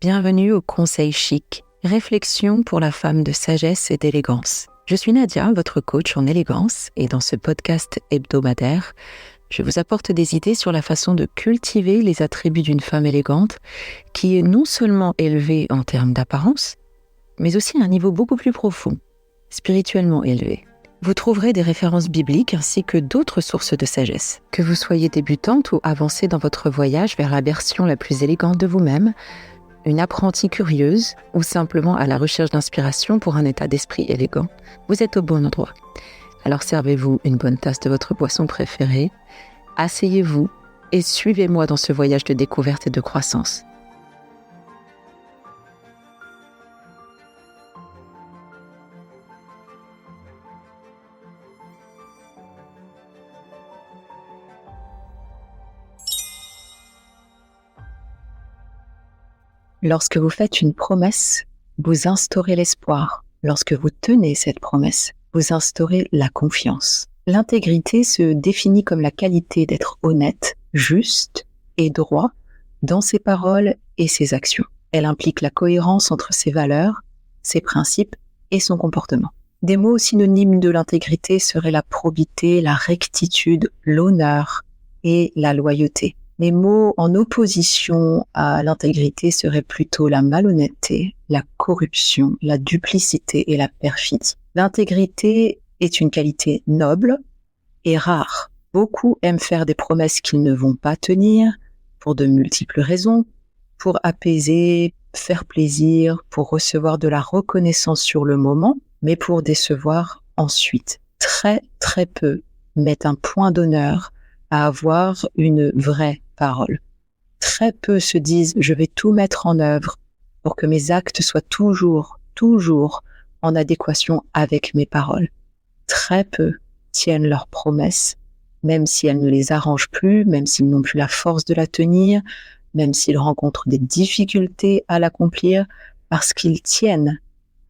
Bienvenue au Conseil Chic, réflexion pour la femme de sagesse et d'élégance. Je suis Nadia, votre coach en élégance, et dans ce podcast hebdomadaire, je vous apporte des idées sur la façon de cultiver les attributs d'une femme élégante qui est non seulement élevée en termes d'apparence, mais aussi à un niveau beaucoup plus profond, spirituellement élevé. Vous trouverez des références bibliques ainsi que d'autres sources de sagesse. Que vous soyez débutante ou avancée dans votre voyage vers la version la plus élégante de vous-même, une apprentie curieuse ou simplement à la recherche d'inspiration pour un état d'esprit élégant, vous êtes au bon endroit. Alors servez-vous une bonne tasse de votre boisson préférée, asseyez-vous et suivez-moi dans ce voyage de découverte et de croissance. Lorsque vous faites une promesse, vous instaurez l'espoir. Lorsque vous tenez cette promesse, vous instaurez la confiance. L'intégrité se définit comme la qualité d'être honnête, juste et droit dans ses paroles et ses actions. Elle implique la cohérence entre ses valeurs, ses principes et son comportement. Des mots synonymes de l'intégrité seraient la probité, la rectitude, l'honneur et la loyauté. Les mots en opposition à l'intégrité seraient plutôt la malhonnêteté, la corruption, la duplicité et la perfidie. L'intégrité est une qualité noble et rare. Beaucoup aiment faire des promesses qu'ils ne vont pas tenir pour de multiples raisons, pour apaiser, faire plaisir, pour recevoir de la reconnaissance sur le moment, mais pour décevoir ensuite. Très peu mettent un point d'honneur à avoir une vraie parole. Très peu se disent « je vais tout mettre en œuvre pour que mes actes soient toujours en adéquation avec mes paroles ». Très peu tiennent leurs promesses, même si elles ne les arrangent plus, même s'ils n'ont plus la force de la tenir, même s'ils rencontrent des difficultés à l'accomplir, parce qu'ils tiennent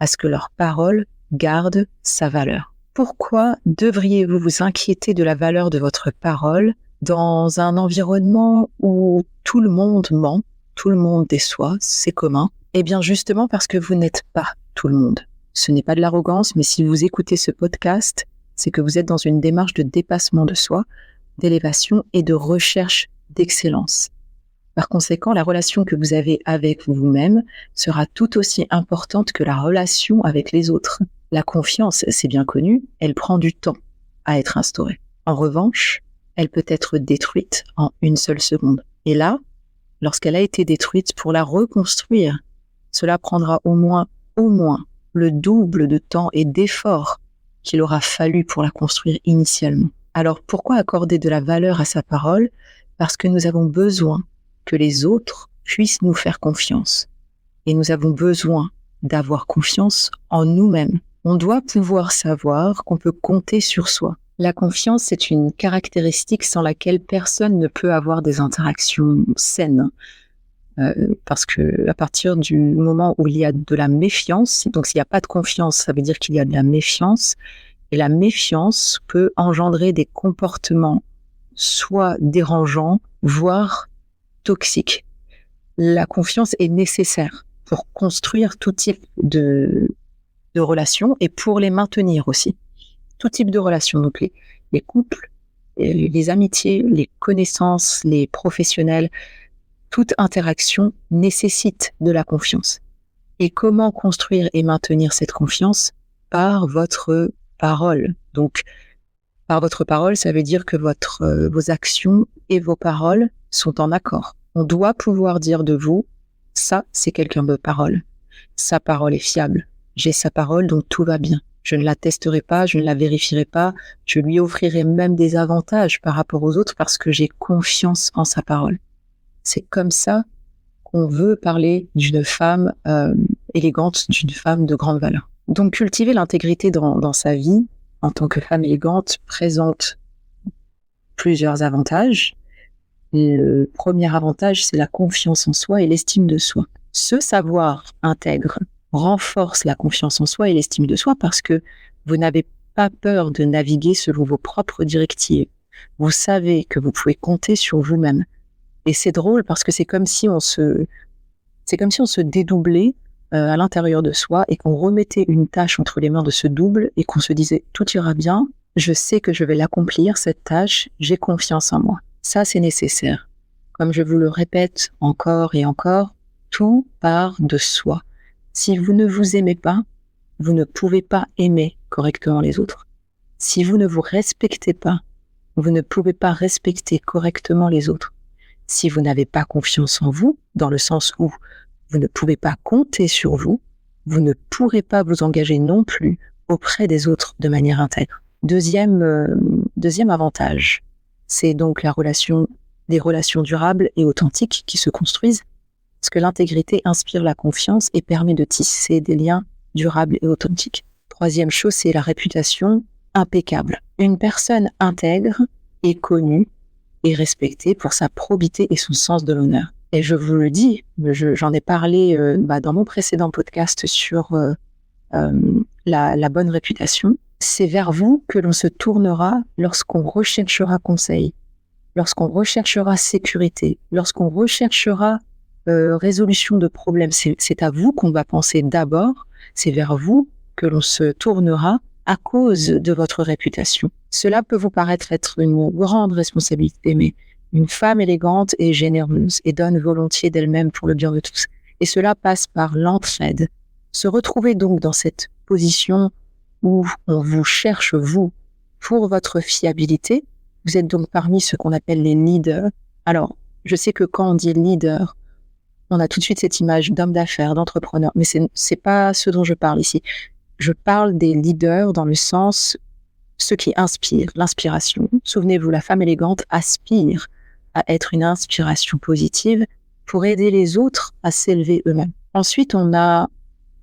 à ce que leur parole garde sa valeur. Pourquoi devriez-vous vous inquiéter de la valeur de votre parole dans un environnement où tout le monde ment, tout le monde déçoit, c'est commun? Eh bien justement parce que vous n'êtes pas tout le monde. Ce n'est pas de l'arrogance, mais si vous écoutez ce podcast, c'est que vous êtes dans une démarche de dépassement de soi, d'élévation et de recherche d'excellence. Par conséquent, la relation que vous avez avec vous-même sera tout aussi importante que la relation avec les autres. La confiance, c'est bien connu, elle prend du temps à être instaurée. En revanche, elle peut être détruite en une seule seconde. Et là, lorsqu'elle a été détruite, pour la reconstruire, cela prendra au moins le double de temps et d'efforts qu'il aura fallu pour la construire initialement. Alors pourquoi accorder de la valeur à sa parole? Parce que nous avons besoin que les autres puissent nous faire confiance. Et nous avons besoin d'avoir confiance en nous-mêmes. On doit pouvoir savoir qu'on peut compter sur soi. La confiance, c'est une caractéristique sans laquelle personne ne peut avoir des interactions saines. Parce que à partir du moment où il y a de la méfiance, donc s'il n'y a pas de confiance, ça veut dire qu'il y a de la méfiance, et la méfiance peut engendrer des comportements soit dérangeants, voire toxiques. La confiance est nécessaire pour construire tout type de relations et pour les maintenir aussi. Tout type de relations, donc les couples, les amitiés, les connaissances, les professionnels, toute interaction nécessite de la confiance. Et comment construire et maintenir cette confiance? Par votre parole. Donc, par votre parole, ça veut dire que vos actions et vos paroles sont en accord. On doit pouvoir dire de vous, ça, c'est quelqu'un de parole. Sa parole est fiable. J'ai sa parole, donc tout va bien. Je ne la testerai pas, je ne la vérifierai pas, je lui offrirai même des avantages par rapport aux autres parce que j'ai confiance en sa parole. C'est comme ça qu'on veut parler d'une femme élégante, d'une femme de grande valeur. Donc cultiver l'intégrité dans sa vie en tant que femme élégante présente plusieurs avantages. Le premier avantage, c'est la confiance en soi et l'estime de soi. Ce savoir intègre renforce la confiance en soi et l'estime de soi parce que vous n'avez pas peur de naviguer selon vos propres directives. Vous savez que vous pouvez compter sur vous-même. Et c'est drôle parce que c'est comme si on se C'est comme si on se dédoublait à l'intérieur de soi et qu'on remettait une tâche entre les mains de ce double et qu'on se disait « tout ira bien, je sais que je vais l'accomplir, cette tâche, j'ai confiance en moi ». Ça, c'est nécessaire. Comme je vous le répète encore et encore, tout part de soi. Si vous ne vous aimez pas, vous ne pouvez pas aimer correctement les autres. Si vous ne vous respectez pas, vous ne pouvez pas respecter correctement les autres. Si vous n'avez pas confiance en vous, dans le sens où vous ne pouvez pas compter sur vous, vous ne pourrez pas vous engager non plus auprès des autres de manière intègre. Deuxième avantage, c'est donc des relations durables et authentiques qui se construisent, parce que l'intégrité inspire la confiance et permet de tisser des liens durables et authentiques. Troisième chose, c'est la réputation impeccable. Une personne intègre est connue et respectée pour sa probité et son sens de l'honneur. Et je vous le dis, j'en ai parlé dans mon précédent podcast sur la bonne réputation. C'est vers vous que l'on se tournera lorsqu'on recherchera conseil, lorsqu'on recherchera sécurité, lorsqu'on recherchera résolution de problèmes. C'est à vous qu'on va penser d'abord, c'est vers vous que l'on se tournera à cause de votre réputation. Cela peut vous paraître être une grande responsabilité, mais une femme élégante et généreuse et donne volontiers d'elle-même pour le bien de tous. Et cela passe par l'entraide. Se retrouver donc dans cette position où on vous cherche, vous, pour votre fiabilité. Vous êtes donc parmi ce qu'on appelle les leaders. Alors, je sais que quand on dit leader, on a tout de suite cette image d'homme d'affaires, d'entrepreneur, mais c'est pas ce dont je parle ici. Je parle des leaders dans le sens, ceux qui inspirent, l'inspiration. Souvenez-vous, la femme élégante aspire à être une inspiration positive pour aider les autres à s'élever eux-mêmes. Ensuite, on a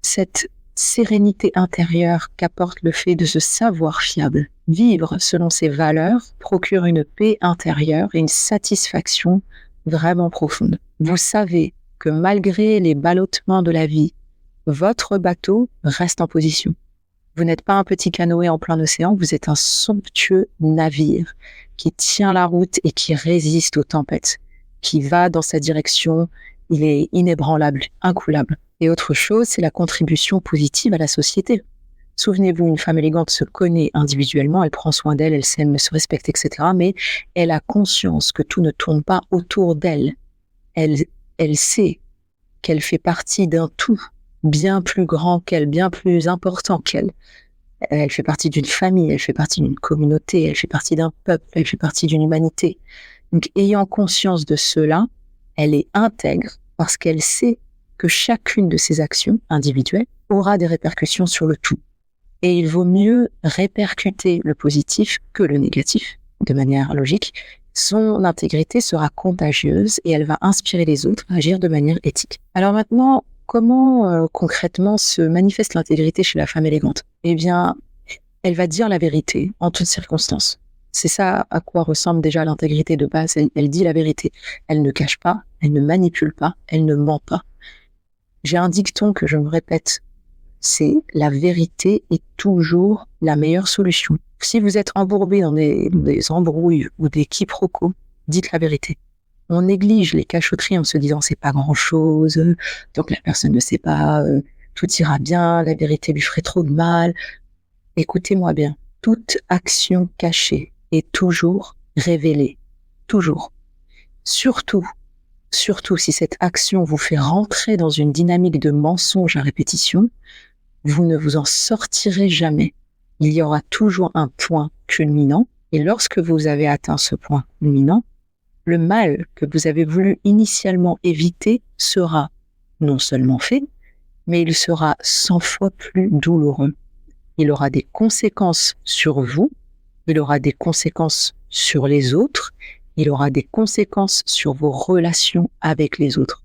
cette sérénité intérieure qu'apporte le fait de se savoir fiable. Vivre selon ses valeurs procure une paix intérieure et une satisfaction vraiment profonde. Vous savez que malgré les ballottements de la vie, votre bateau reste en position. Vous n'êtes pas un petit canoë en plein océan, vous êtes un somptueux navire qui tient la route et qui résiste aux tempêtes, qui va dans sa direction, il est inébranlable, incoulable. Et autre chose, c'est la contribution positive à la société. Souvenez-vous, une femme élégante se connaît individuellement, elle prend soin d'elle, elle s'aime, elle se respecte, etc. Mais elle a conscience que tout ne tourne pas autour d'elle. Elle sait qu'elle fait partie d'un tout bien plus grand qu'elle, bien plus important qu'elle. Elle fait partie d'une famille, elle fait partie d'une communauté, elle fait partie d'un peuple, elle fait partie d'une humanité. Donc, ayant conscience de cela, elle est intègre parce qu'elle sait que chacune de ses actions individuelles aura des répercussions sur le tout. Et il vaut mieux répercuter le positif que le négatif, de manière logique. Son intégrité sera contagieuse et elle va inspirer les autres à agir de manière éthique. Alors maintenant, comment concrètement se manifeste l'intégrité chez la femme élégante ? Eh bien, elle va dire la vérité en toutes circonstances. C'est ça à quoi ressemble déjà l'intégrité de base. Elle dit la vérité. Elle ne cache pas, elle ne manipule pas, elle ne ment pas. J'ai un dicton que je me répète, c'est la vérité est toujours la meilleure solution. Si vous êtes embourbé dans des embrouilles ou des quiproquos, dites la vérité. On néglige les cachotteries en se disant c'est pas grand chose, donc la personne ne sait pas, tout ira bien, la vérité lui ferait trop de mal. Écoutez-moi bien, toute action cachée est toujours révélée. Toujours. Surtout si cette action vous fait rentrer dans une dynamique de mensonge à répétition, vous ne vous en sortirez jamais. Il y aura toujours un point culminant, et lorsque vous avez atteint ce point culminant, le mal que vous avez voulu initialement éviter sera non seulement fait, mais il sera 100 fois plus douloureux. Il aura des conséquences sur vous, il aura des conséquences sur les autres, il aura des conséquences sur vos relations avec les autres.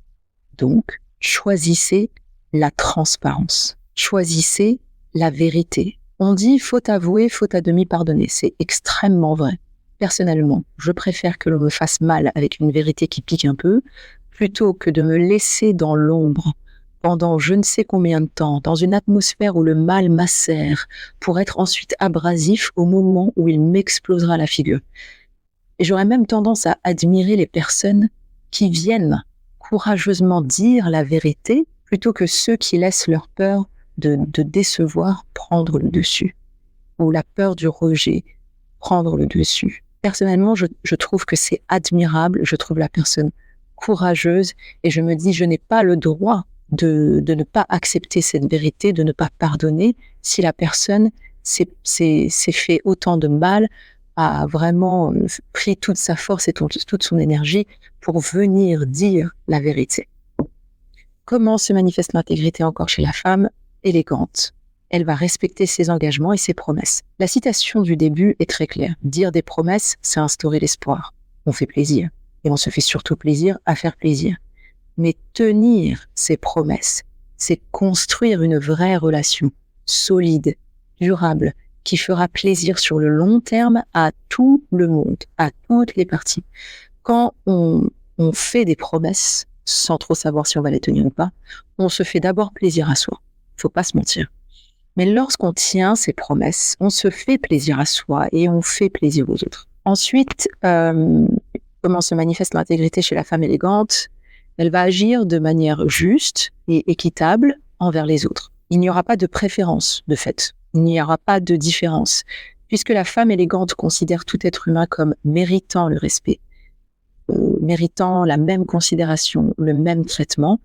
Donc, choisissez la transparence. Choisissez la vérité. On dit faute avouée, faute à demi pardonnée. C'est extrêmement vrai. Personnellement, je préfère que l'on me fasse mal avec une vérité qui pique un peu, plutôt que de me laisser dans l'ombre pendant je ne sais combien de temps, dans une atmosphère où le mal macère, pour être ensuite abrasif au moment où il m'explosera la figure. Et j'aurais même tendance à admirer les personnes qui viennent courageusement dire la vérité plutôt que ceux qui laissent leur peur de décevoir prendre le dessus ou la peur du rejet prendre le dessus. Personnellement, je trouve que c'est admirable, je trouve la personne courageuse et je me dis je n'ai pas le droit de ne pas accepter cette vérité, de ne pas pardonner si la personne s'est fait autant de mal, a vraiment pris toute sa force et toute son énergie pour venir dire la vérité. Comment se manifeste l'intégrité encore chez la femme élégante? Elle va respecter ses engagements et ses promesses. La citation du début est très claire. Dire des promesses, c'est instaurer l'espoir. On fait plaisir. Et on se fait surtout plaisir à faire plaisir. Mais tenir ses promesses, c'est construire une vraie relation solide, durable, qui fera plaisir sur le long terme à tout le monde, à toutes les parties. Quand on fait des promesses, sans trop savoir si on va les tenir ou pas, on se fait d'abord plaisir à soi. Faut pas se mentir. Mais lorsqu'on tient ses promesses, on se fait plaisir à soi et on fait plaisir aux autres. Ensuite, comment se manifeste l'intégrité chez la femme élégante? Elle va agir de manière juste et équitable envers les autres. Il n'y aura pas de préférence, de fait. Il n'y aura pas de différence. Puisque la femme élégante considère tout être humain comme méritant le respect, méritant la même considération, le même traitement,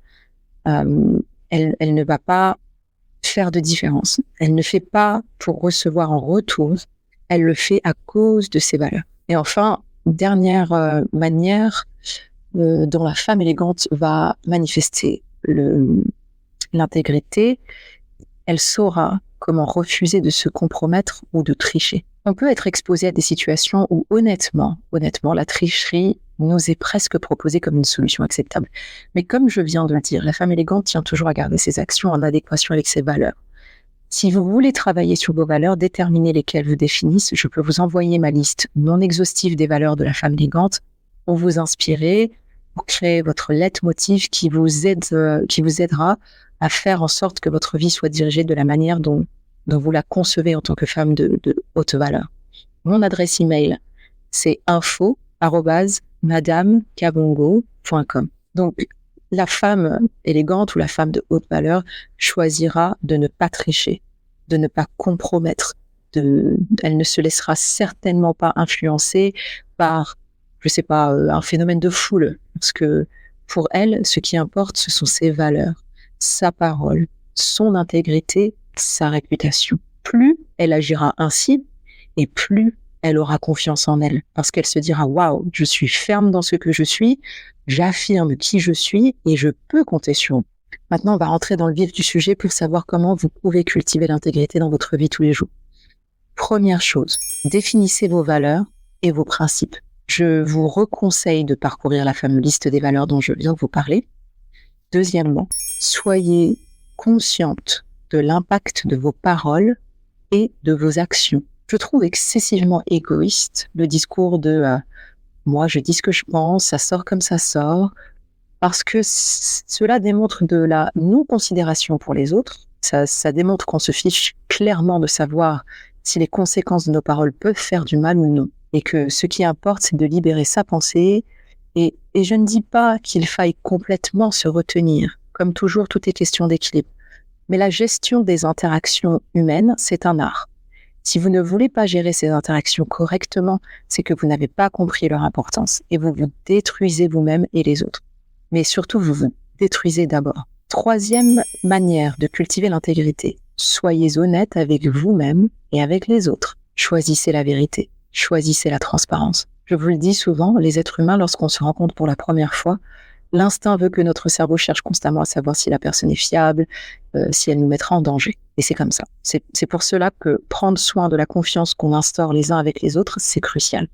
elle ne va pas faire de différence. Elle ne fait pas pour recevoir en retour, elle le fait à cause de ses valeurs. Et enfin, dernière manière dont la femme élégante va manifester l'intégrité, elle saura comment refuser de se compromettre ou de tricher. On peut être exposé à des situations où honnêtement, la tricherie nous est presque proposée comme une solution acceptable. Mais comme je viens de le dire, la femme élégante tient toujours à garder ses actions en adéquation avec ses valeurs. Si vous voulez travailler sur vos valeurs, déterminer lesquelles vous définissent, je peux vous envoyer ma liste non exhaustive des valeurs de la femme élégante pour vous inspirer, pour créer votre leitmotiv qui vous aidera à faire en sorte que votre vie soit dirigée de la manière dont vous la concevez en tant que femme de haute valeur. Mon adresse email, c'est info@madamekabongo.com. Donc, la femme élégante ou la femme de haute valeur choisira de ne pas tricher, de ne pas compromettre. Elle ne se laissera certainement pas influencer par, un phénomène de foule. Parce que pour elle, ce qui importe, ce sont ses valeurs, sa parole, son intégrité, sa réputation. Plus elle agira ainsi, et plus elle aura confiance en elle, parce qu'elle se dira « Waouh, je suis ferme dans ce que je suis, j'affirme qui je suis et je peux compter sur vous. » Maintenant, on va rentrer dans le vif du sujet pour savoir comment vous pouvez cultiver l'intégrité dans votre vie tous les jours. Première chose, définissez vos valeurs et vos principes. Je vous reconseille de parcourir la fameuse liste des valeurs dont je viens de vous parler. Deuxièmement, soyez consciente de l'impact de vos paroles et de vos actions. Je trouve excessivement égoïste le discours de moi je dis ce que je pense, ça sort comme ça sort, parce que cela démontre de la non-considération pour les autres. Ça démontre qu'on se fiche clairement de savoir si les conséquences de nos paroles peuvent faire du mal ou non. Et que ce qui importe, c'est de libérer sa pensée. Et je ne dis pas qu'il faille complètement se retenir. Comme toujours, tout est question d'équilibre. Mais la gestion des interactions humaines, c'est un art. Si vous ne voulez pas gérer ces interactions correctement, c'est que vous n'avez pas compris leur importance et vous vous détruisez vous-même et les autres. Mais surtout, vous vous détruisez d'abord. Troisième manière de cultiver l'intégrité, soyez honnête avec vous-même et avec les autres. Choisissez la vérité, choisissez la transparence. Je vous le dis souvent, les êtres humains, lorsqu'on se rencontre pour la première fois, l'instinct veut que notre cerveau cherche constamment à savoir si la personne est fiable, si elle nous mettra en danger. Et c'est comme ça. C'est pour cela que prendre soin de la confiance qu'on instaure les uns avec les autres, c'est crucial.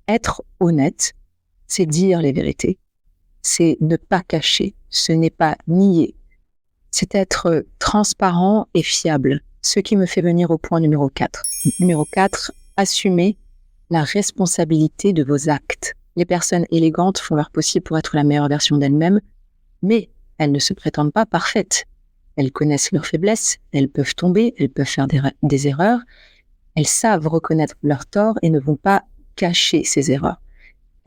Être honnête, c'est dire les vérités. C'est ne pas cacher, ce n'est pas nier. C'est être transparent et fiable. Ce qui me fait venir au point numéro 4. Numéro 4, assumez la responsabilité de vos actes. Les personnes élégantes font leur possible pour être la meilleure version d'elles-mêmes, mais elles ne se prétendent pas parfaites. Elles connaissent leurs faiblesses, elles peuvent tomber, elles peuvent faire des erreurs. Elles savent reconnaître leurs torts et ne vont pas cacher ces erreurs.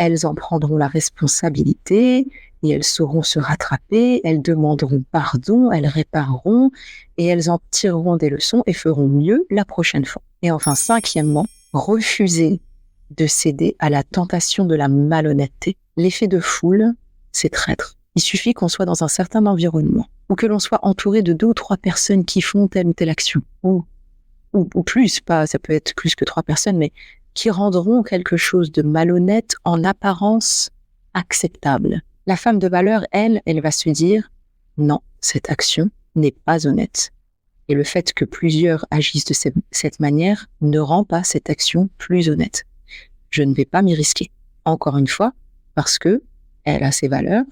elles en prendront la responsabilité et elles sauront se rattraper, elles demanderont pardon, elles répareront et elles en tireront des leçons et feront mieux la prochaine fois. Et enfin, cinquièmement, refuser de céder à la tentation de la malhonnêteté. L'effet de foule, c'est traître. Il suffit qu'on soit dans un certain environnement ou que l'on soit entouré de 2 ou 3 personnes qui font telle ou telle action ou plus, pas, ça peut être plus que 3 personnes, mais qui rendront quelque chose de malhonnête en apparence acceptable. La femme de valeur, elle va se dire « Non, cette action n'est pas honnête ». Et le fait que plusieurs agissent de cette manière ne rend pas cette action plus honnête. Je ne vais pas m'y risquer. Encore une fois, parce que elle a ses valeurs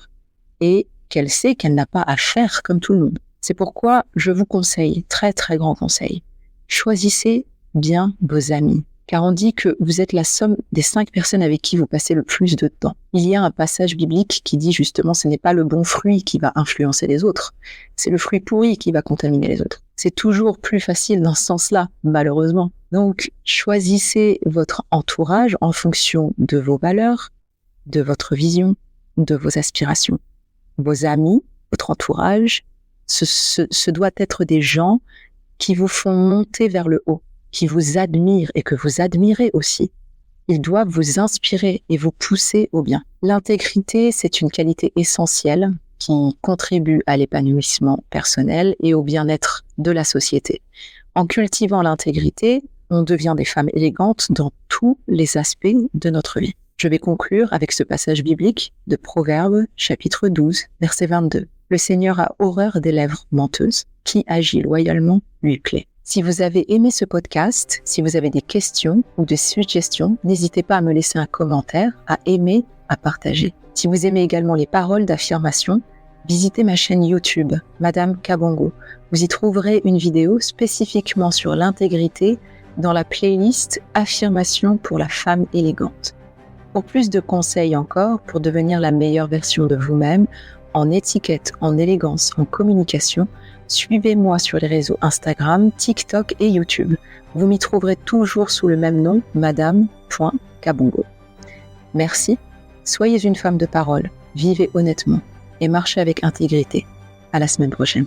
et qu'elle sait qu'elle n'a pas à faire comme tout le monde. C'est pourquoi je vous conseille, très très grand conseil, choisissez bien vos amis. Car on dit que vous êtes la somme des 5 personnes avec qui vous passez le plus de temps. Il y a un passage biblique qui dit justement ce n'est pas le bon fruit qui va influencer les autres, c'est le fruit pourri qui va contaminer les autres. C'est toujours plus facile dans ce sens-là, malheureusement. Donc, choisissez votre entourage en fonction de vos valeurs, de votre vision, de vos aspirations. Vos amis, votre entourage, ce doit être des gens qui vous font monter vers le haut, qui vous admirent et que vous admirez aussi. Ils doivent vous inspirer et vous pousser au bien. L'intégrité, c'est une qualité essentielle qui contribue à l'épanouissement personnel et au bien-être de la société. En cultivant l'intégrité, on devient des femmes élégantes dans tous les aspects de notre vie. Je vais conclure avec ce passage biblique de Proverbes, chapitre 12, verset 22. « Le Seigneur a horreur des lèvres menteuses, qui agit loyalement lui plaît. » Si vous avez aimé ce podcast, si vous avez des questions ou des suggestions, n'hésitez pas à me laisser un commentaire, à aimer, à partager. Si vous aimez également les paroles d'affirmation, visitez ma chaîne YouTube, Madame Kabongo. Vous y trouverez une vidéo spécifiquement sur l'intégrité dans la playlist Affirmation pour la femme élégante. Pour plus de conseils encore, pour devenir la meilleure version de vous-même, en étiquette, en élégance, en communication, suivez-moi sur les réseaux Instagram, TikTok et YouTube. Vous m'y trouverez toujours sous le même nom, madame.kabongo. Merci, soyez une femme de parole, vivez honnêtement et marchez avec intégrité. À la semaine prochaine.